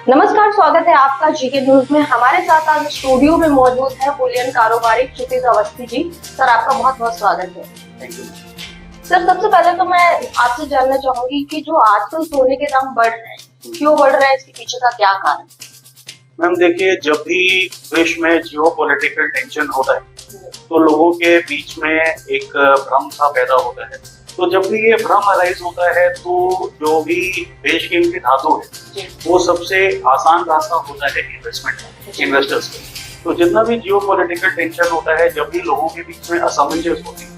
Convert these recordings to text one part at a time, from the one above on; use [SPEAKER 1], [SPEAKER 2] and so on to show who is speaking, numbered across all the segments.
[SPEAKER 1] नमस्कार, स्वागत है आपका जीके न्यूज में। हमारे साथ आज स्टूडियो में मौजूद है बुलियन कारोबारी क्षितिज अवस्थी जी। सर, आपका बहुत बहुत स्वागत है।
[SPEAKER 2] Thank you.
[SPEAKER 1] सर, सबसे पहले तो मैं आपसे जानना चाहूंगी कि जो आजकल सोने के दाम बढ़ रहे हैं, क्यों बढ़ रहे हैं, इसके पीछे का क्या कारण?
[SPEAKER 2] मैम देखिए, जब भी विश्व में जियो पॉलिटिकल टेंशन होता है तो लोगों के बीच में एक भ्रम सा पैदा होता है। तो जब भी ये भ्रम अराइज होता है तो जो भी बेशकीमती धातु है वो सबसे आसान रास्ता होता है इन्वेस्टर्स के। तो जितना भी जियो पॉलिटिकल टेंशन होता है, जब भी लोगों के बीच में असमंजस होती है,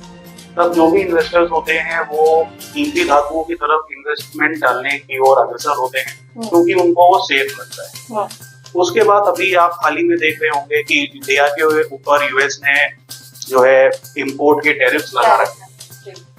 [SPEAKER 2] तब जो भी इन्वेस्टर्स होते हैं वो कीमती धातुओं की तरफ इन्वेस्टमेंट डालने की ओर अग्रसर होते हैं, क्योंकि उनको वो सेफ लगता है। उसके बाद अभी आप हाल ही में देख रहे होंगे कि इंडिया के ऊपर यूएस ने जो है इंपोर्ट के टैरिफ्स लगा रखे हैं।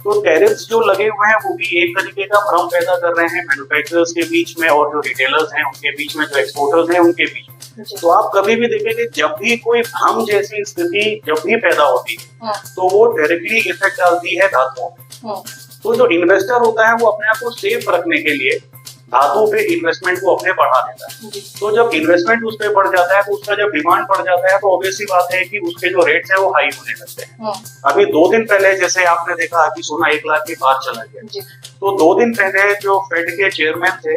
[SPEAKER 2] तो टैरिफ्स जो लगे हुए हैं वो भी एक तरीके का भ्रम पैदा कर रहे हैं मैन्युफैक्चरर्स के बीच में, और जो रिटेलर्स हैं उनके बीच में, जो एक्सपोर्टर्स हैं उनके बीच में। तो आप कभी भी देखेंगे, जब भी कोई भ्रम जैसी स्थिति जब भी पैदा होती है तो वो डायरेक्टली इफेक्ट डालती है धातुओं पे। तो जो इन्वेस्टर होता है वो अपने आप को सेफ रखने के लिए धातु पे इन्वेस्टमेंट को अपने बढ़ा देता है। तो जब इन्वेस्टमेंट उस पे बढ़ जाता है तो उसका जब डिमांड बढ़ जाता है तो ऑब्वियसली बात है कि उसके जो रेट्स है वो हाई होने लगते हैं। अभी 2 दिन पहले जैसे आपने देखा कि सोना 1 लाख के पार चला गया, तो 2 दिन पहले जो फेड के चेयरमैन थे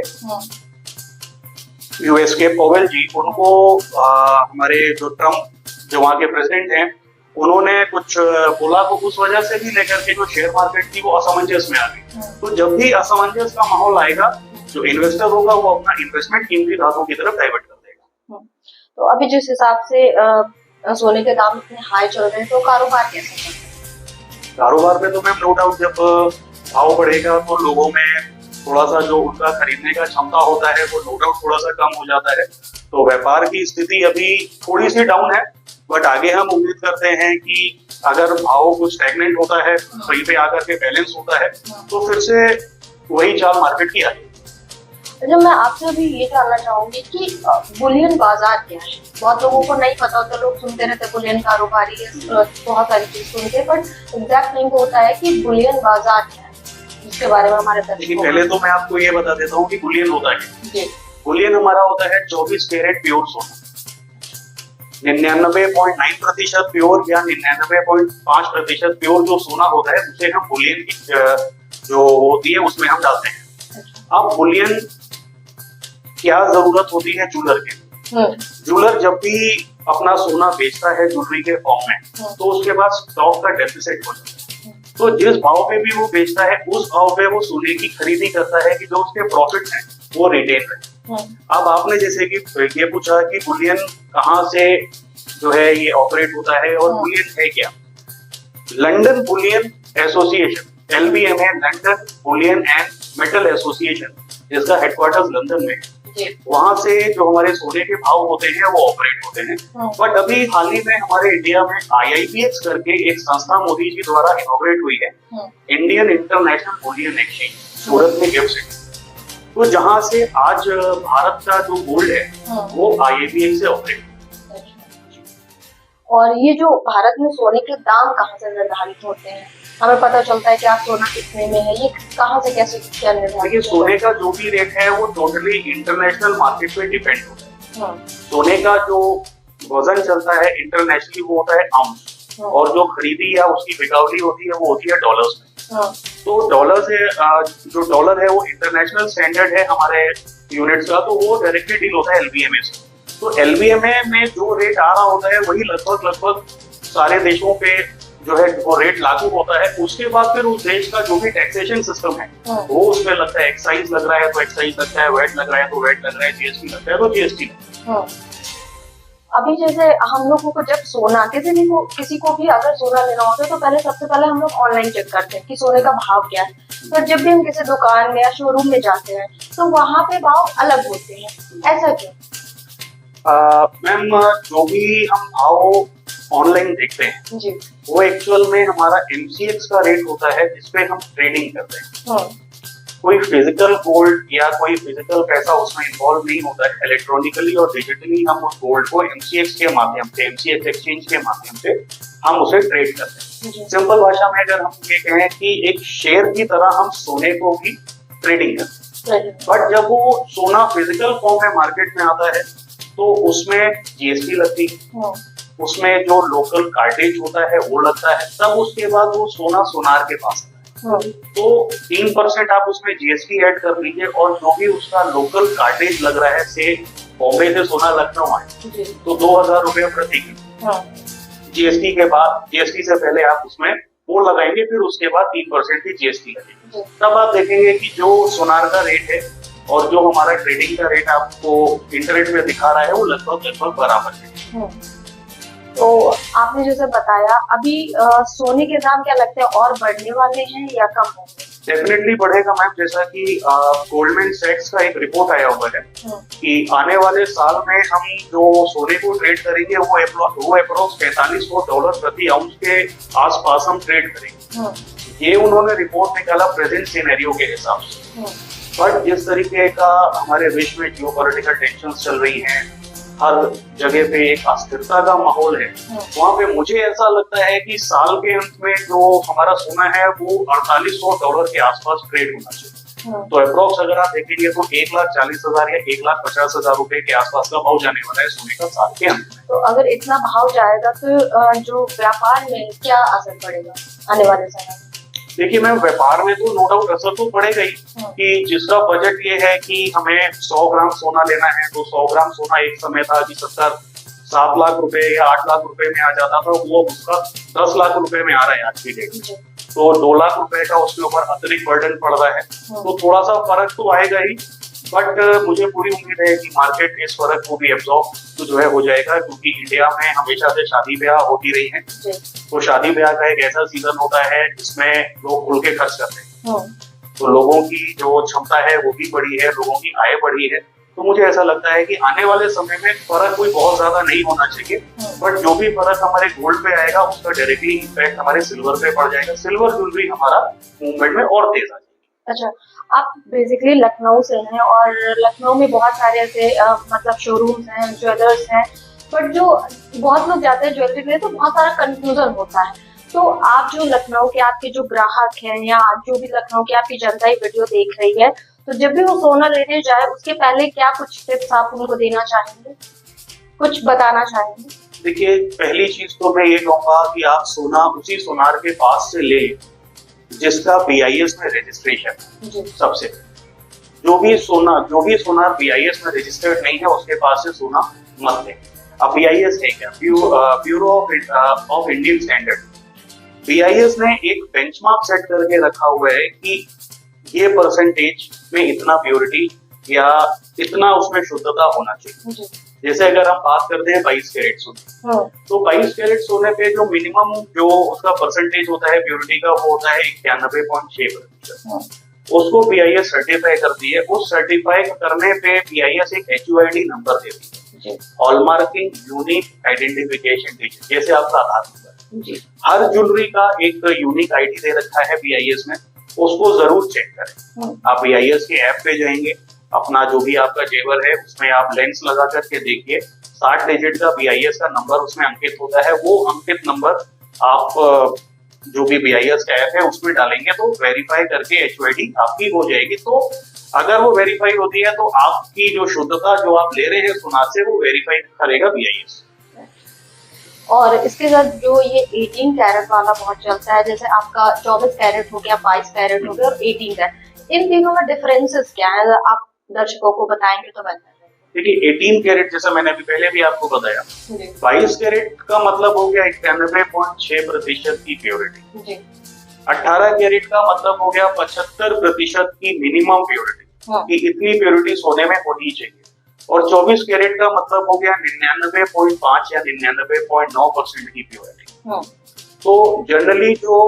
[SPEAKER 2] यूएस के पॉवेल जी, उनको हमारे जो ट्रम्प जो वहाँ के प्रेसिडेंट हैं उन्होंने कुछ बोला, तो उस वजह से भी लेकर के जो शेयर मार्केट थी वो असमंजस में आ गई। तो जब भी असमंजस का माहौल आएगा, जो इन्वेस्टर होगा वो अपना इन्वेस्टमेंट कीमती धातुओं की तरफ डाइवर्ट कर देगा।
[SPEAKER 1] तो अभी जिस हिसाब से सोने के दाम इतने हाई चल रहे हैं, तो कारोबार कैसे चल रहा है?
[SPEAKER 2] कारोबार में तो मैम नो डाउट, जब भाव बढ़ेगा तो लोगों में थोड़ा सा जो उनका खरीदने का क्षमता होता है वो नो डाउट थोड़ा सा कम हो जाता है। तो व्यापार की स्थिति अभी थोड़ी सी डाउन है, बट आगे हम उम्मीद करते हैं कि अगर भाव कुछ स्टैग्नेंट होता है, सही पे आकर के बैलेंस होता है, तो फिर से वही चाल मार्केट की आएगी।
[SPEAKER 1] जब मैं आपसे भी ये जानना चाहूंगी कि बुलियन बाजार क्या है। बहुत लोगों को नहीं पता होता, लोग सुनते रहते बुलियन कारोबारी, बहुत सारी चीज सुनते, बट एग्जैक्ट नहीं होता है कि बुलियन बाजार क्या है, इसके बारे में हमारे
[SPEAKER 2] पहले तो मैं आपको ये बता देता हूँ कि बुलियन होता है। बुलियन हमारा होता है 24 कैरेट प्योर सोना, 99.9% प्योर या 99.5% प्योर जो सोना होता है उसे हम बुलियन जो होती है उसमें हम डालते हैं। अब बुलियन क्या जरूरत होती है ज्वेलर के? ज्वेलर जब भी अपना सोना बेचता है ज्वेलरी के फॉर्म में, तो उसके बाद स्टॉक का डेफिसिट हो जाता है। तो जिस भाव पे भी वो बेचता है उस भाव पे वो सोने की खरीदी करता है कि जो उसके प्रॉफिट है वो रिटेन रहे। अब आपने जैसे कि ये पूछा कि बुलियन कहाँ से जो है ये ऑपरेट होता है और बुलियन है क्या? लंदन बुलियन एसोसिएशन, LBM है, London Boolean and metal association, जिसका हेडक्वार्टर्स लंदन में है। वहां से जो हमारे सोने के भाव होते हैं वो ऑपरेट होते हैं। बट अभी हाल ही में हमारे इंडिया में IIPX करके एक संस्था मोदी जी द्वारा इनॉग्रेट हुई है, इंडियन इंटरनेशनल बुलियन एक्सचेंज, सूरत में गिफ्ट सिटी। तो जहां से आज भारत का जो गोल्ड है वो IIPX से ऑपरेट।
[SPEAKER 1] और ये जो भारत में सोने के दाम कहाँ से निर्धारित होते हैं? हमें पता चलता है कि आप सोना कितने में है, ये कहाँ से कैसे क्या निर्धारित?
[SPEAKER 2] देखिए, सोने का जो भी रेट है वो टोटली इंटरनेशनल मार्केट पे डिपेंड होता है। सोने का जो वजन चलता है इंटरनेशनली वो होता है आउंस, और जो खरीदी या उसकी बिकावली होती है वो होती है डॉलर्स में। तो डॉलर से जो डॉलर है वो इंटरनेशनल स्टैंडर्ड है हमारे यूनिट्स का, तो वो डायरेक्टली डील होता है LBMA से। तो LBMA में जो रेट आ रहा होता है वही लगभग सारे देशों पे जो है वो रेट लागू होता है। उसके बाद फिर उस देश का जो भी टैक्सेशन सिस्टम है वो उसमें लगता है। एक्साइज लग रहा है तो एक्साइज लगता है, वेट लग रहा है तो वेट लग रहा है, GST लगता है तो GST।
[SPEAKER 1] अभी जैसे हम लोगों को जब सोना किसी को भी अगर सोना लेना होता है तो पहले सबसे पहले हम लोग ऑनलाइन चेक करते हैं कि सोने का भाव क्या है। पर जब भी हम किसी दुकान में या शोरूम में जाते हैं तो वहाँ पे भाव अलग होते हैं, ऐसा क्यों?
[SPEAKER 2] मैम, जो भी हम भाव ऑनलाइन देखते हैं जी, वो एक्चुअल में हमारा MCX का रेट होता है जिसपे हम ट्रेडिंग करते हैं। कोई फिजिकल गोल्ड या कोई फिजिकल पैसा उसमें इन्वॉल्व नहीं होता है। इलेक्ट्रॉनिकली और डिजिटली हम उस गोल्ड को MCX के माध्यम से, MCX एक्सचेंज के माध्यम से हम उसे ट्रेड करते हैं। सिंपल भाषा में अगर हम ये कहें कि एक शेयर की तरह हम सोने को भी ट्रेडिंग करते हैं। बट जब वो सोना फिजिकल फॉर्म में मार्केट में आता है तो उसमें जीएसटी लगती है, उसमें जो लोकल कार्टेज होता है वो लगता है, तब उसके बाद वो सोना सोनार के पास आता है। तो 3% आप उसमें जीएसटी ऐड कर लीजिए और जो भी उसका लोकल कार्टेज लग रहा है, से बॉम्बे से सोना लखनऊ आए तो 2000 रुपये प्रति किलो जीएसटी के बाद, जीएसटी से पहले आप उसमें वो लगाएंगे, फिर उसके बाद 3% की जीएसटी लगेगी। तब आप देखेंगे कि जो सोनार का रेट है और जो हमारा ट्रेडिंग का रेट आपको इंटरनेट में दिखा रहा है वो लगभग बराबर है।
[SPEAKER 1] तो आपने जैसे बताया अभी सोने के दाम क्या लगता है और बढ़ने वाले हैं या कम होंगे?
[SPEAKER 2] डेफिनेटली बढ़ेगा मैम, जैसा कि गोल्डमैन सैक्स का एक रिपोर्ट आया हुआ है कि आने वाले साल में हम जो सोने को ट्रेड करेंगे वो अप्रोक्स $4500 प्रति आउंस के आसपास हम ट्रेड करेंगे। ये उन्होंने रिपोर्ट निकाला प्रेजेंट सिनेरियो के हिसाब से। बट जिस तरीके का हमारे विश्व में जियोपॉलिटिकल टेंशंस चल रही हैं, हर जगह पे एक अस्थिरता का माहौल है, वहाँ पे मुझे ऐसा लगता है कि साल के अंत में जो हमारा सोना है वो $4800 के आसपास ट्रेड होना चाहिए। तो अप्रोक्स अगर आप देखेंगे तो 1,40,000 या 1,50,000 रुपए के आसपास का भाव जाने वाला है सोने का साल के अंत में।
[SPEAKER 1] तो अगर इतना भाव जाएगा तो जो व्यापार में क्या असर पड़ेगा आने वाले समय में?
[SPEAKER 2] देखिए मैम, व्यापार में तो नो डाउट असर तो पड़ेगा ही कि जिसका बजट ये है कि हमें 100 ग्राम सोना लेना है, तो 100 ग्राम सोना एक समय था कि 7 लाख रुपए या 8 लाख रुपए में आ जाता था, वो उसका 10 लाख रुपए में आ रहा है आज की डेट में। तो 2 लाख रुपए का उसके ऊपर अतिरिक्त बर्डन पड़ रहा है, तो थोड़ा सा फर्क तो आएगा ही। बट मुझे पूरी उम्मीद है कि मार्केट इस फर्क को भी एब्जॉर्ब तो जो है हो जाएगा, क्योंकि इंडिया में हमेशा से शादी ब्याह होती रही है। तो शादी ब्याह का एक ऐसा सीजन होता है जिसमें लोग खुल के खर्च करते हैं, तो लोगों की जो क्षमता है वो भी बढ़ी है, लोगों की आय बढ़ी है। तो मुझे ऐसा लगता है कि आने वाले समय में फर्क कोई बहुत ज्यादा नहीं होना चाहिए, बट जो भी फर्क हमारे गोल्ड पे आएगा उसका डायरेक्टली इम्पैक्ट हमारे सिल्वर पे पड़ जाएगा। सिल्वर ज्वेलरी हमारा मूवमेंट में और तेज आ जाएगी।
[SPEAKER 1] अच्छा, आप बेसिकली लखनऊ से हैं और लखनऊ में बहुत सारे ऐसे मतलब शोरूम्स हैं, ज्वेलर्स हैं, बट जो बहुत लोग जाते हैं ज्वेलरी के लिए तो बहुत सारा कंफ्यूजन होता है। तो आप जो लखनऊ के आपके जो ग्राहक हैं या जो भी लखनऊ की आपकी जनता ये वीडियो देख रही है, तो जब भी वो सोना लेने जाए उसके पहले क्या कुछ टिप्स आप उनको देना चाहेंगे, कुछ बताना चाहेंगे?
[SPEAKER 2] देखिए, पहली चीज तो मैं ये कहूंगा कि आप सोना उसी सोनार के पास से ले जिसका BIS में रजिस्ट्रेशन। सबसे जो भी सोनार BIS में रजिस्टर्ड नहीं है उसके पास से सोना मत ले। अब BIS है क्या? Bureau of Indian standard. BIS ने एक बेंचमार्क सेट करके रखा हुआ है कि ये परसेंटेज में इतना प्योरिटी या इतना उसमें शुद्धता होना चाहिए। जैसे अगर हम बात करते हैं 22 कैरेट सोने, तो 22 कैरेट सोने पे जो मिनिमम जो उसका परसेंटेज होता है प्योरिटी का वो होता है 91.6%। उसको BIS सर्टिफाई करती है। उस सर्टिफाई करने पे BIS एक HUID नंबर देती है, हॉलमार्किंग यूनिक आइडेंटिफिकेशन डिजिट, जैसे आपका आधार नंबर। हर ज्वेलरी का एक यूनिक ID दे रखा है BIS में, उसको जरूर चेक करें। आप BIS के ऐप पे जाएंगे, अपना जो भी आपका जेवर है उसमें आप लेंस लगा करके देखिए, 60 डिजिट का BIS का नंबर उसमें अंकित होता है। वो अंकित नंबर आप जो भी BIS का ऐप है उसमें डालेंगे तो वेरीफाई करके HUID आपकी हो जाएगी। तो अगर वो वेरीफाई होती है तो आपकी जो शुद्धता जो आप ले रहे हैं सोनार से वो वेरीफाई करेगा BIS।
[SPEAKER 1] और इसके साथ जो ये 18 कैरेट वाला बहुत चलता है, जैसे आपका 24 कैरेट हो गया, 22 कैरेट हो गया और 18 कैरेट, इन तीनों में डिफरेंसेस क्या है, आप दर्शकों को बताएंगे तो बेहतर है।
[SPEAKER 2] देखिए, 18 कैरेट जैसा मैंने अभी पहले भी आपको बताया, 22 कैरेट का मतलब हो गया 91.6% की प्योरिटी, 18 कैरेट का मतलब हो गया 75% की मिनिमम प्योरिटी, कि इतनी प्योरिटी सोने में होनी चाहिए। और 24 कैरेट का मतलब हो गया 99.5 या 99.9% की प्योरिटी। तो जनरली जो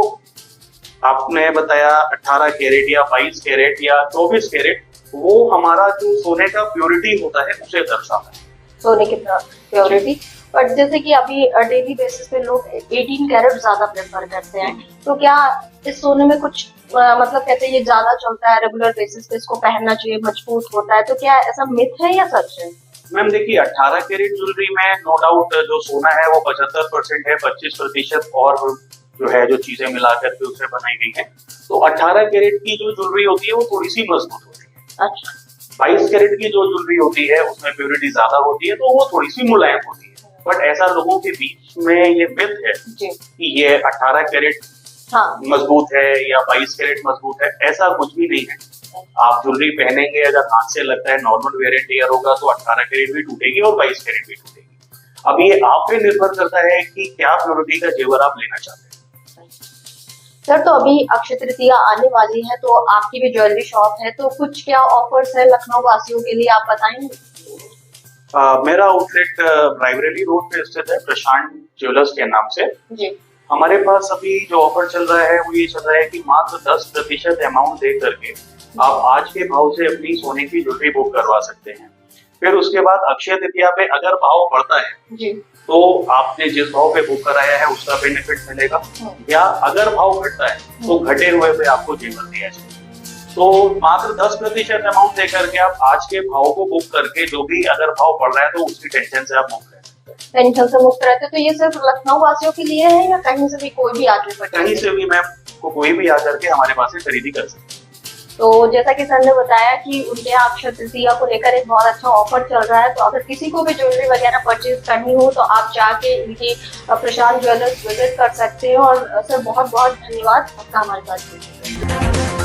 [SPEAKER 2] आपने बताया 18 कैरेट या 22 कैरेट या 24 कैरेट, वो हमारा जो सोने का प्योरिटी होता है उसे दर्शाता है,
[SPEAKER 1] सोने की प्योरिटी। बट जैसे कि अभी डेली बेसिस पे लोग 18 कैरेट ज्यादा प्रेफर करते हैं, तो क्या इस सोने में कुछ मतलब कहते हैं ये ज्यादा चलता है, रेगुलर बेसिस पे इसको पहनना चाहिए, मजबूत होता है, तो क्या ऐसा मिथ है या सच है?
[SPEAKER 2] मैम देखिए, 18 कैरेट ज्वेलरी में नो डाउट जो सोना है वो 75% है, 25% और जो है जो चीजें मिला करके उससे बनाई गई है। तो 18 कैरेट की जो ज्वेलरी होती है वो थोड़ी सी मजबूत होती है।
[SPEAKER 1] अच्छा
[SPEAKER 2] 22 कैरेट की जो ज्वेलरी होती है उसमें प्योरिटी ज्यादा होती है, तो वो थोड़ी सी मुलायम होती है। बट ऐसा लोगों के बीच में ये मिथ है
[SPEAKER 1] जी
[SPEAKER 2] कि ये 18 कैरेट
[SPEAKER 1] हाँ
[SPEAKER 2] मजबूत है या 22 कैरेट मजबूत है, ऐसा कुछ भी नहीं है। आप ज्वेलरी पहनेंगे, अगर हाथ से लगता है नॉर्मल वेयर एंड टेयर होगा तो 18 कैरेट भी टूटेगी और 22 कैरेट भी टूटेगी। अब ये आप पे निर्भर करता है कि क्या प्योरिटी का जेवर आप लेना चाहते हैं।
[SPEAKER 1] सर, तो अभी अक्षय तृतीया आने वाली है, तो आपकी भी ज्वेलरी शॉप है, तो कुछ क्या ऑफर्स है लखनऊ वासियों के लिए, आप बताएंगे?
[SPEAKER 2] मेरा आउटलेट रायबरेली रोड पे स्थित है, प्रशांत ज्वेलर्स के नाम से।
[SPEAKER 1] जी
[SPEAKER 2] हमारे पास अभी जो ऑफर चल रहा है वो ये चल रहा है कि मात्र 10% अमाउंट दे करके आप आज के भाव से अपनी सोने की ज्वेलरी बुक करवा सकते हैं। फिर उसके बाद अक्षय तृतीया पे अगर भाव बढ़ता है
[SPEAKER 1] जी
[SPEAKER 2] तो आपने जिस भाव पे बुक कराया है उसका बेनिफिट मिलेगा, या अगर भाव घटता है तो घटे हुए पे आपको जेवर दिया जाएगा। तो मात्र 10% अमाउंट दे करके आप आज के भाव को बुक करके जो भी अगर भाव बढ़ रहा है तो उसकी टेंशन से आप मुक्त रह सकते हैं।
[SPEAKER 1] टेंशन से मुक्त रहते, तो ये सिर्फ लखनऊ वासियों के लिए है या कहीं से भी कोई भी आके
[SPEAKER 2] कहीं से भी मैम को कोई भी आकर के हमारे पास से खरीदी कर सकते हैं।
[SPEAKER 1] तो जैसा कि सर ने बताया कि उनके यहाँ अक्षय तृतीया को लेकर एक बहुत अच्छा ऑफर चल रहा है, तो अगर किसी को भी ज्वेलरी वगैरह परचेज करनी हो तो आप जाके इनकी प्रशांत ज्वेलर्स विजिट कर सकते हैं। और सर बहुत बहुत धन्यवाद आपका हमारे साथ जुड़ने के लिए।